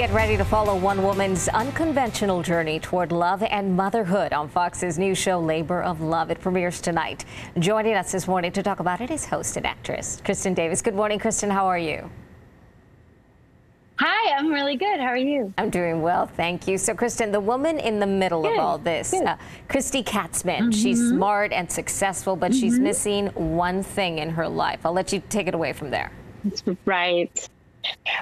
Get ready to follow one woman's unconventional journey toward love and motherhood on Fox's new show, Labor of Love. It premieres tonight. Joining us this morning to talk about it is host and actress Kristin Davis. Good morning, Kristin. How are you? Hi, I'm really good. How are you? I'm doing well, thank you. So, Kristin, the woman in the middle of all this, Christy Katzman, she's smart and successful, but she's missing one thing in her life. I'll let you take it away from there. Right.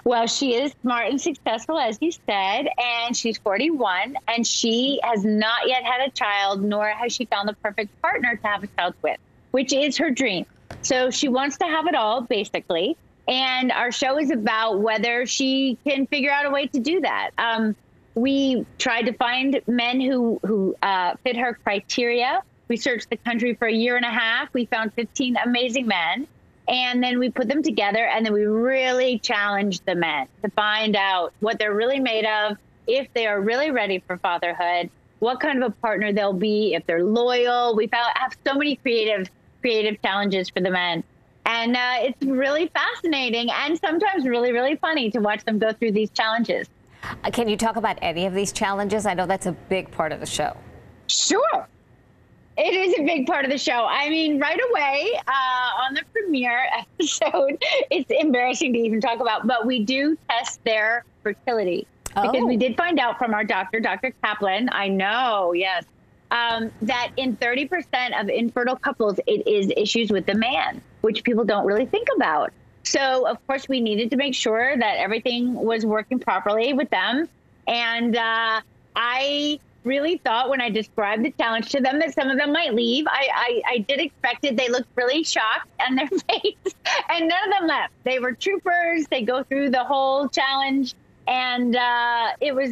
Well, she is smart and successful, as you said, and she's 41, and she has not yet had a child, nor has she found the perfect partner to have a child with, which is her dream. So she wants to have it all, basically. And our show is about whether she can figure out a way to do that. We tried to find men who fit her criteria. We searched the country for a year and a half. We found 15 amazing men. And then we put them together, and then we really challenged the men to find out what they're really made of, if they are really ready for fatherhood, what kind of a partner they'll be, if they're loyal. We have so many creative challenges for the men. And it's really fascinating and sometimes really, really funny to watch them go through these challenges. Can you talk about any of these challenges? I know that's a big part of the show. Sure. It is a big part of the show. I mean, right away on the premiere episode, it's embarrassing to even talk about, but we do test their fertility. Because we did find out from our doctor, Dr. Kaplan, I know, yes, that in 30% of infertile couples, it is issues with the man, which people don't really think about. So, of course, we needed to make sure that everything was working properly with them. And I really thought when I described the challenge to them that some of them might leave. I did expect it. They looked really shocked on their face, and none of them left. They were troopers. They go through the whole challenge, and it was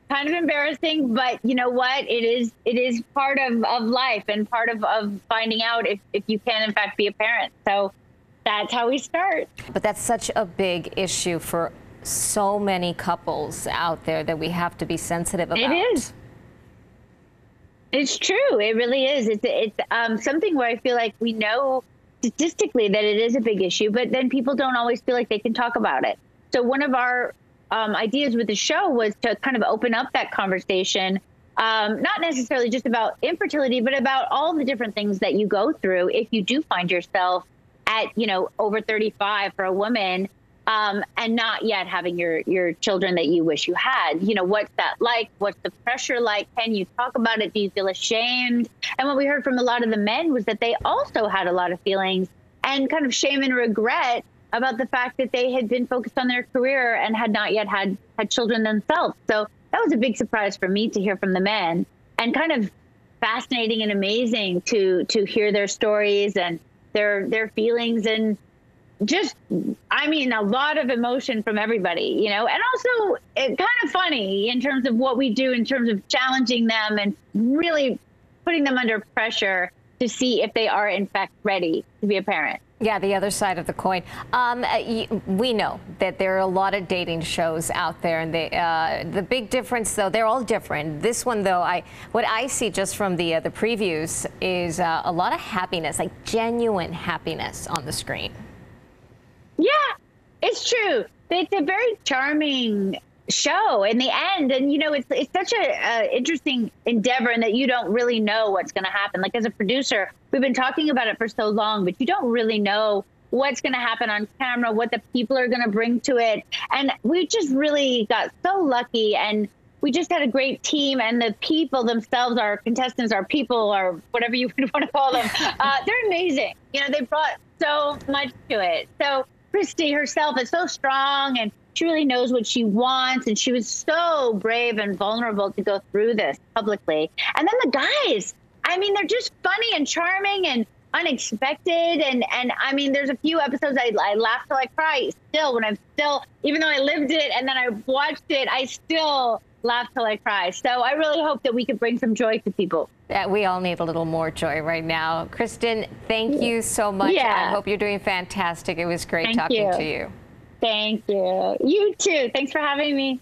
kind of embarrassing, but you know what? It is part of life and part of finding out if you can, in fact, be a parent. So that's how we start. But that's such a big issue for so many couples out there that we have to be sensitive about. It is. It's true. It really is. It's something where I feel like we know statistically that it is a big issue, but then people don't always feel like they can talk about it. So one of our ideas with the show was to kind of open up that conversation, not necessarily just about infertility, but about all the different things that you go through if you do find yourself at, over 35 for a woman, and not yet having your children that you wish you had. What's that like? What's the pressure like? Can you talk about it? Do you feel ashamed? And what we heard from a lot of the men was that they also had a lot of feelings and kind of shame and regret about the fact that they had been focused on their career and had not yet had children themselves. So that was a big surprise for me to hear from the men, and kind of fascinating and amazing to hear their stories and their feelings, and just, I mean, a lot of emotion from everybody, and also kind of funny in terms of what we do in terms of challenging them and really putting them under pressure to see if they are in fact ready to be a parent. Yeah, the other side of the coin. We know that there are a lot of dating shows out there, and the big difference, though, they're all different. This one, though, what I see just from the previews is a lot of happiness, like genuine happiness on the screen. Yeah, it's true. It's a very charming show in the end, and it's such a interesting endeavor in that you don't really know what's going to happen. Like, as a producer, we've been talking about it for so long, but you don't really know what's going to happen on camera, what the people are going to bring to it. And we just really got so lucky, and we just had a great team, and the people themselves, our contestants, our people, or whatever you would want to call them, they're amazing. They brought so much to it. So Christy herself is so strong, and she really knows what she wants, and she was so brave and vulnerable to go through this publicly. And then the guys, I mean, they're just funny and charming and unexpected. And I mean, there's a few episodes I laugh till I cry still, even though I lived it and then I watched it, I still laugh till I cry. So I really hope that we could bring some joy to people. Yeah, we all need a little more joy right now. Kristin, thank you so much. Yeah. I hope you're doing fantastic. It was great talking to you. Thank you. You too. Thanks for having me.